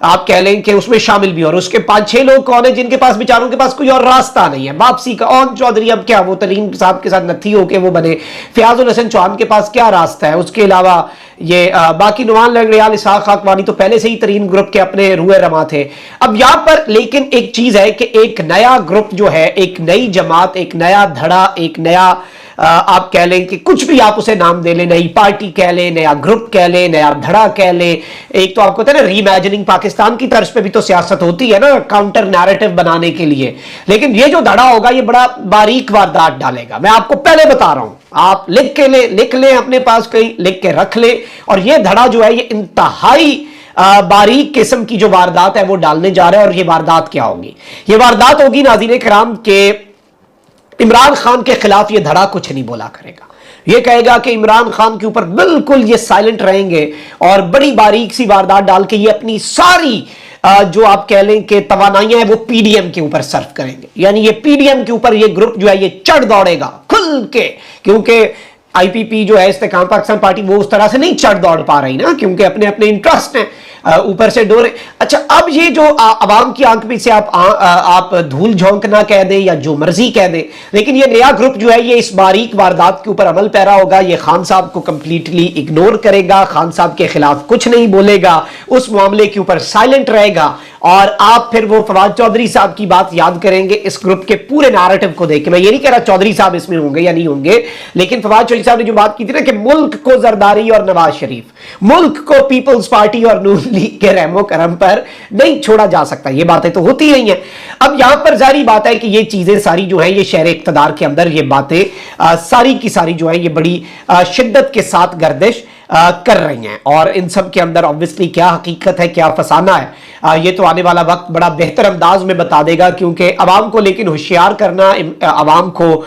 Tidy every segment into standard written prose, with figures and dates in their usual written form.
آپ کہہ لیں کہ اس میں شامل بھی, اور اس کے 5-6 لوگ کون ہیں جن کے پاس بیچاروں کے پاس کوئی اور راستہ نہیں ہے واپسی کا. اون چودھری اب کیا وہ ترین صاحب کے ساتھ نتھی ہو کے وہ بنے, فیاض الحسن چوہان کے پاس کیا راستہ ہے, اس کے علاوہ یہ باقی نعمان لنگڑیال, اسحاق خاکوانی تو پہلے سے ہی ترین گروپ کے اپنے روئے رواں تھے. اب یہاں پر لیکن ایک چیز ہے کہ ایک نیا گروپ جو ہے, ایک نئی جماعت, ایک نیا دھڑا, ایک نیا آپ کہہ لیں کہ کچھ بھی آپ اسے نام دے لیں, نئی پارٹی کہہ لیں, نیا گروپ کہہ لیں, نیا دھڑا کہہ لیں. ایک تو آپ کو پتہ ہے نا ری امیجننگ پاکستان کی طرز پہ بھی تو سیاست ہوتی ہے نا, کاؤنٹر نیریٹو بنانے کے لیے. لیکن یہ جو دھڑا ہوگا یہ بڑا باریک واردات ڈالے گا, میں آپ کو پہلے بتا رہا ہوں. آپ لکھ لیں اپنے پاس, کہیں لکھ کے رکھ لیں. اور یہ دھڑا جو ہے یہ انتہائی باریک قسم کی جو واردات ہے وہ ڈالنے جا رہا ہے. اور یہ واردات کیا ہوگی؟ یہ واردات ہوگی ناظرین کرام کہ عمران خان کے خلاف یہ دھڑا کچھ نہیں بولا کرے گا. یہ کہے گا کہ عمران خان کے اوپر بالکل یہ سائلنٹ رہیں گے اور بڑی باریک سی واردات ڈال کے یہ اپنی ساری جو آپ کہہ لیں کہ توانائیاں ہیں وہ پی ڈی ایم کے اوپر صرف کریں گے. یعنی یہ پی ڈی ایم کے اوپر یہ گروپ جو ہے یہ چڑھ دوڑے گا کھل کے, کیونکہ آئی پی پی جو ہے استحکام پاکستان پارٹی وہ اس طرح سے نہیں چڑھ دوڑ پا رہی نا, کیونکہ اپنے اپنے انٹرسٹ ہیں اوپر سے ڈورے. اچھا اب یہ جو عوام کی آنکھ میں سے آپ دھول جھونکنا کہہ دیں یا جو مرضی کہہ دیں, لیکن یہ نیا گروپ جو ہے یہ اس باریک واردات کے اوپر عمل پیرا ہوگا. یہ خان صاحب کو کمپلیٹلی اگنور کرے گا, خان صاحب کے خلاف کچھ نہیں بولے گا, اس معاملے کے اوپر سائلنٹ رہے گا. اور آپ پھر وہ فواد چودھری صاحب کی بات یاد کریں گے اس گروپ کے پورے نیریٹو کو دیکھ کے. میں یہ نہیں کہہ رہا چودھری صاحب اس میں ہوں گے یا نہیں ہوں گے, لیکن فواد چودھری صاحب نے جو بات کی تھی نا کہ ملک کو زرداری اور نواز شریف, ملک کو پیپلز پارٹی اور نون لیگ کے رحم و کرم پر نہیں چھوڑا جا سکتا. یہ باتیں تو ہوتی رہی ہیں. اب یہاں پر ظاہری بات ہے کہ یہ چیزیں ساری جو ہیں یہ شہر اقتدار کے اندر یہ باتیں ساری کی ساری جو ہیں یہ بڑی شدت کے ساتھ گردش کر رہی ہیں. اور ان سب کے اندر obviously کیا حقیقت ہے, کیا فسانہ ہے, یہ تو آنے والا وقت بڑا بہتر انداز میں بتا دے گا. کیونکہ عوام کو لیکن ہوشیار کرنا, عوام کو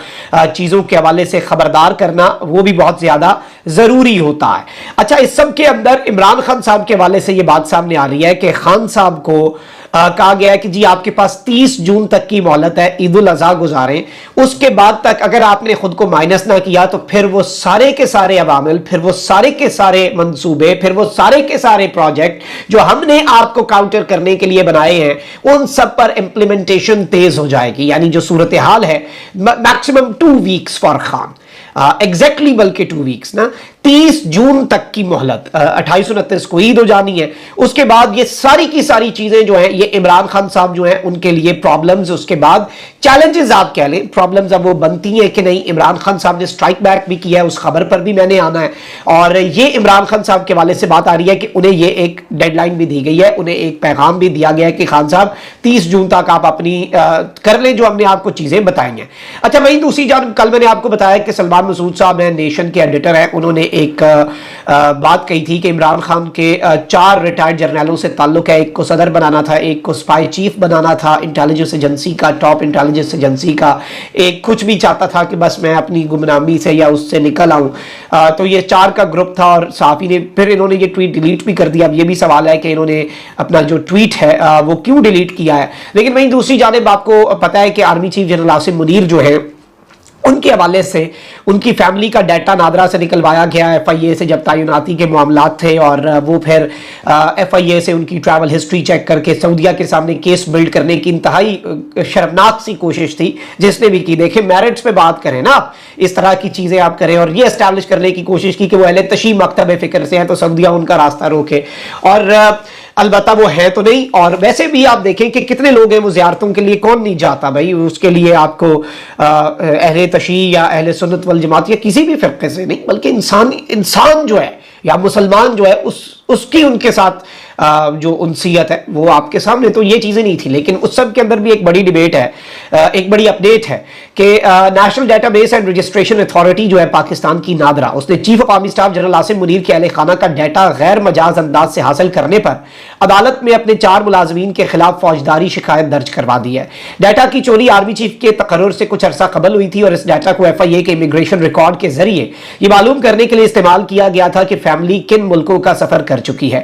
چیزوں کے حوالے سے خبردار کرنا وہ بھی بہت زیادہ ضروری ہوتا ہے. اچھا اس سب کے اندر عمران خان صاحب کے حوالے سے یہ بات سامنے آ رہی ہے کہ خان صاحب کو کہا گیا ہے کہ جی آپ کے پاس 30 جون تک کی مہلت ہے, عید الاضحیٰ گزاریں, اس کے بعد تک اگر آپ نے خود کو مائنس نہ کیا تو پھر وہ سارے کے سارے عوامل, پھر وہ سارے کے سارے منصوبے, پھر وہ سارے کے سارے پروجیکٹ جو ہم نے آپ کو کاؤنٹر کرنے کے لیے بنائے ہیں ان سب پر امپلیمنٹیشن تیز ہو جائے گی. یعنی جو صورتحال ہے میکسیمم 2 ویکس فار خان, ایگزیکٹلی بلکہ 2 ویکس نا, 30 جون تک کی مہلت, 2829 کو عید ہو جانی ہے. اس کے بعد یہ ساری کی ساری چیزیں جو ہیں یہ عمران خان صاحب جو ہیں ان کے لیے پرابلمز, اس کے بعد چیلنجز آپ کہہ لیں, پرابلمز اب وہ بنتی ہیں کہ نہیں. عمران خان صاحب نے سٹرائک بیک بھی کیا ہے, اس خبر پر بھی میں نے آنا ہے. اور یہ عمران خان صاحب کے والے سے بات آ رہی ہے کہ انہیں یہ ایک ڈیڈ لائن بھی دی گئی ہے, انہیں ایک پیغام بھی دیا گیا ہے کہ خان صاحب 30 جون تک آپ اپنی کر لیں جو ہم نے آپ کو چیزیں بتائی ہیں. اچھا وہیں دوسری جانب کل میں نے آپ کو بتایا کہ سلمان مسعود صاحب ہیں, نیشن کے ایڈیٹر ہیں, انہوں نے ایک بات کہی تھی کہ عمران خان کے 4 ریٹائرڈ جرنیلوں سے تعلق ہے, ایک کو صدر بنانا تھا, ایک کو سپائی چیف بنانا تھا انٹیلیجنس ایجنسی کا, ٹاپ انٹیلیجنس ایجنسی کا, ایک کچھ بھی چاہتا تھا کہ بس میں اپنی گمنامی سے یا اس سے نکل آؤں. تو یہ 4 کا گروپ تھا. اور صحافی نے پھر انہوں نے یہ ٹویٹ ڈیلیٹ بھی کر دیا. اب یہ بھی سوال ہے کہ انہوں نے اپنا جو ٹویٹ ہے وہ کیوں ڈیلیٹ کیا ہے. لیکن وہیں دوسری جانب آپ کو پتہ ہے کہ army chief general Asim Munir جو ہے ان کے حوالے سے ان کی فیملی کا ڈیٹا نادرا سے نکلوایا گیا ایف آئی اے سے جب تعیناتی کے معاملات تھے, اور وہ پھر ایف آئی اے سے ان کی ٹریول ہسٹری چیک کر کے سعودیہ کے سامنے کیس بلڈ کرنے کی انتہائی شرمناک سی کوشش تھی جس نے بھی کی. دیکھیں میرٹس پہ بات کریں نا آپ, اس طرح کی چیزیں آپ کریں, اور یہ اسٹیبلش کرنے کی کوشش کی کہ وہ اہل تشیع مکتب فکر سے ہیں تو سعودیہ ان کا راستہ روکے, اور البتہ وہ ہے تو نہیں. اور ویسے بھی آپ دیکھیں کہ کتنے لوگ ہیں وہ زیارتوں کے لیے, کون نہیں جاتا بھائی, اس کے لیے آپ کو اہل تشیع یا اہل سنت والجماعت یا کسی بھی فرقے سے نہیں, بلکہ انسان جو ہے یا مسلمان جو ہے اس کی ان کے ساتھ جو انسیت ہے وہ آپ کے سامنے. تو یہ چیزیں نہیں تھی. لیکن اس سب کے اندر بھی ایک بڑی ڈیبیٹ ہے, ایک بڑی اپڈیٹ ہے کہ national data base and registration authority جو ہے پاکستان کی نادرا, اس نے chief of army staff general Asim Munir کے اہل خانہ کا ڈیٹا غیر مجاز انداز سے حاصل کرنے پر عدالت میں اپنے 4 ملازمین کے خلاف فوجداری شکایت درج کروا دی ہے. ڈیٹا کی چوری آرمی چیف کے تقرر سے کچھ عرصہ قبل ہوئی تھی, اور اس ڈیٹا کو ایف آئی اے کے امیگریشن ریکارڈ کے ذریعے یہ معلوم کرنے کے لیے استعمال کیا گیا تھا کہ فیملی کن ملکوں کا سفر کر چکی ہے.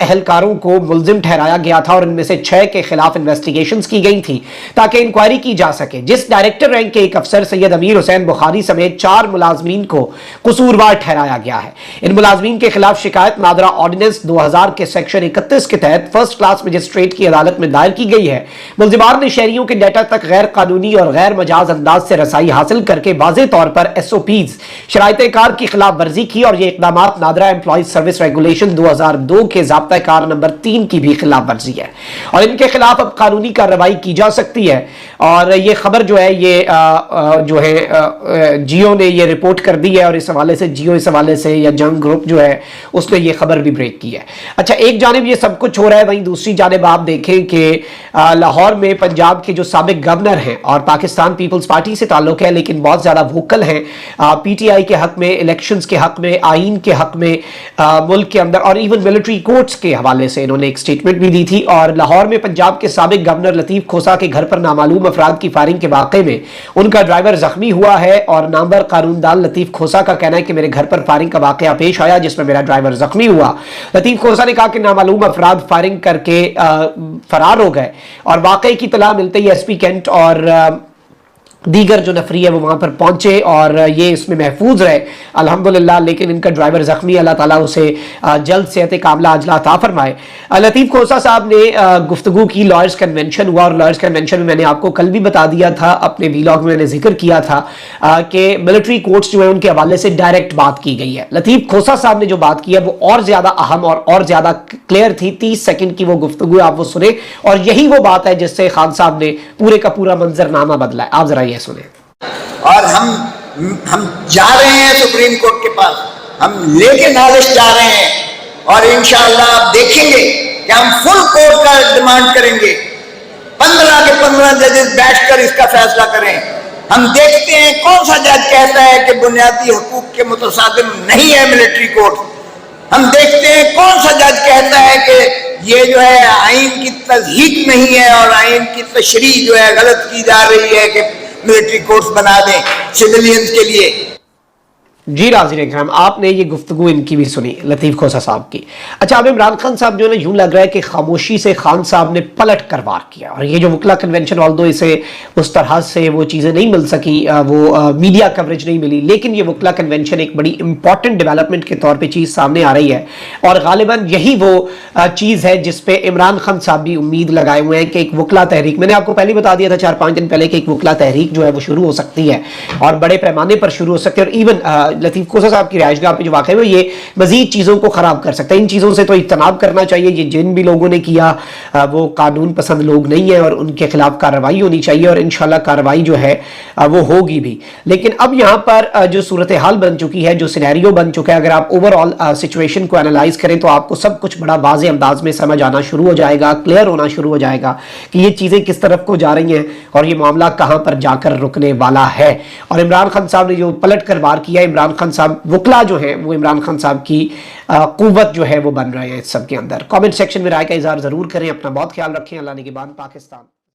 اہلکاروں کو ملزم ٹھہرایا گیا تھا اور ان میں سے 6 کے خلاف انویسٹیگیشنز کی گئی تھی تاکہ انکوائری کی جا سکے، جس ڈائریکٹر رینک کے ایک افسر سید امیر حسین بخاری سمیت 4 ملازمین کو قصوروار ٹھہرایا گیا ہے۔ ان ملازمین کے خلاف شکایت نادرہ آرڈیننس 2000 کے سیکشن 31 کے تحت فرسٹ کلاس مجسٹریٹ کی عدالت میں دائر کی گئی ہے۔ ملزمان نے شہریوں کے ڈیٹا تک غیر قانونی اور غیر مجاز انداز سے رسائی حاصل کر کے واضح طور پر SOPs شرائط کار کی خلاف ورزی کی اور یہ اقدامات نادرہ امپلائیز سروس ریگولیشن 2002 کے ضابطہ کار نمبر 3 کی بھی خلاف ورزی ہے اور ان کے خلاف اب قانونی کارروائی کی جا سکتی ہے۔ اور یہ خبر جو ہے یہ جیو نے یہ رپورٹ کر دی ہے اور اس حوالے سے جیو اس حوالے سے یا جنگ گروپ جو ہے اس نے یہ خبر بھی بریک کی ہے۔ اچھا، ایک جانب یہ سب کچھ ہو رہا ہے، وہیں دوسری جانب آپ دیکھیں کہ لاہور میں پنجاب کے جو سابق گورنر ہیں اور پاکستان پیپلز پارٹی سے تعلق ہے لیکن بہت زیادہ ووکل ہیں PTI کے حق میں، الیکشنز کے حق میں، آئین کے حق میں، ملک کے اندر اور ایون ملٹری کورٹس کے حوالے سے انہوں نے ایک سٹیٹمنٹ بھی دی تھی۔ اور لاہور میں پنجاب کے سابق گورنر لطیف کھوسا کے گھر پر نامعلوم افراد کی فائرنگ کے واقعے میں ان کا ڈرائیور زخمی ہوا ہے اور نامور قانون دان لطیف کھوسا کا کہنا ہے کہ میرے گھر پر فائرنگ کا واقعہ پیش آیا جس میں میرا ڈرائیور زخمی ہوا۔ لطیف کھوسا نے کہا کہ نامعلوم افراد فائرنگ کر کے فرار ہو گئے اور واقعے کی اطلاع ملتے ہی SP کینٹ اور دیگر جو نفری ہے وہ وہاں پر پہنچے اور یہ اس میں محفوظ رہے الحمدللہ، لیکن ان کا ڈرائیور زخمی، اللہ تعالیٰ اسے جلد صحت کاملہ عاجلہ عطا فرمائے۔ لطیف کھوسا صاحب نے گفتگو کی، لائرز کنونشن ہوا اور لائرز کنونشن میں نے آپ کو کل بھی بتا دیا تھا، اپنے ویلاگ میں نے ذکر کیا تھا کہ ملٹری کورٹس جو ہیں ان کے حوالے سے ڈائریکٹ بات کی گئی ہے۔ لطیف کھوسا صاحب نے جو بات کی ہے وہ اور زیادہ اہم اور زیادہ کلیئر تھی، 30 سیکنڈ کی وہ گفتگو آپ وہ سنیں اور یہی وہ بات ہے جس سے خان صاحب نے پورے کا پورا منظرنامہ بدلا ہے۔ آپ ذرا یہ سنیں۔ اور ہم جا رہے ہیں سپریم کورٹ کے پاس، ہم لے کے نالش جا رہے ہیں اور انشاءاللہ آپ دیکھیں گے کہ ہم فل کورٹ کا ڈیمانڈ کریں گے، 15 کے 15 ججز بیٹھ کر اس کا فیصلہ کریں۔ ہم دیکھتے ہیں کون سا جج کہتا ہے کہ بنیادی حقوق کے متصادم نہیں ہے ملٹری کورٹ، ہم دیکھتے ہیں کون سا جج کہتا ہے کہ یہ جو ہے آئین کی تضحیق نہیں ہے اور آئین کی تشریح جو ہے غلط کی جا رہی ہے کہ ملٹری کورٹس بنا دیں سویلینز کے لیے۔ جی ناظرین کرام، آپ نے یہ گفتگو ان کی بھی سنی، لطیف کھوسا صاحب کی۔ اچھا، اب عمران خان صاحب جو ہے یوں لگ رہا ہے کہ خاموشی سے خان صاحب نے پلٹ کر وار کیا اور یہ جو وکلا کنونشن آلدو اسے اس طرح سے وہ چیزیں نہیں مل سکی، وہ میڈیا کوریج نہیں ملی، لیکن یہ وکلا کنونشن ایک بڑی امپورٹنٹ ڈیولپمنٹ کے طور پہ چیز سامنے آ رہی ہے اور غالباً یہی وہ چیز ہے جس پہ عمران خان صاحب بھی امید لگائے ہوئے ہیں کہ ایک وکلا تحریک، میں نے آپ کو پہلے بتا دیا تھا 4-5 دن پہلے کہ ایک وکلا تحریک جو ہے وہ شروع ہو سکتی ہے اور بڑے پیمانے پر شروع ہو سکتی ہے اور ایون لطیف کھوسا صاحب کی رہائش گاہ پہ جو واقع ہے یہ مزید چیزوں کو خراب کر سکتا ہے۔ ان چیزوں سے تو اجتناب کرنا چاہیے، یہ جن بھی لوگوں نے کیا وہ قانون پسند لوگ نہیں ہیں اور ان کے خلاف کارروائی ہونی چاہیے اور انشاءاللہ کارروائی جو ہے وہ ہوگی بھی۔ لیکن اب یہاں پر جو صورتحال بن چکی ہے، جو سینیریو بن چکا ہے، اگر آپ اوور آل سچویشن کو انالائز کریں تو آپ کو سب کچھ بڑا واضح انداز میں سمجھ آنا شروع ہو جائے گا، کلیئر ہونا شروع ہو جائے گا کہ یہ چیزیں کس طرف کو جا رہی ہیں اور یہ معاملہ کہاں پر جا کر رکنے والا ہے۔ اور عمران خان صاحب نے جو پلٹ کر وار کیا، عمران خان صاحب وکلا جو ہیں وہ عمران خان صاحب کی قوت جو ہے وہ بن رہے ہیں اس سب کے اندر۔ کامنٹ سیکشن میں رائے کا اظہار ضرور کریں، اپنا بہت خیال رکھیں۔ اللہ نگہبان پاکستان۔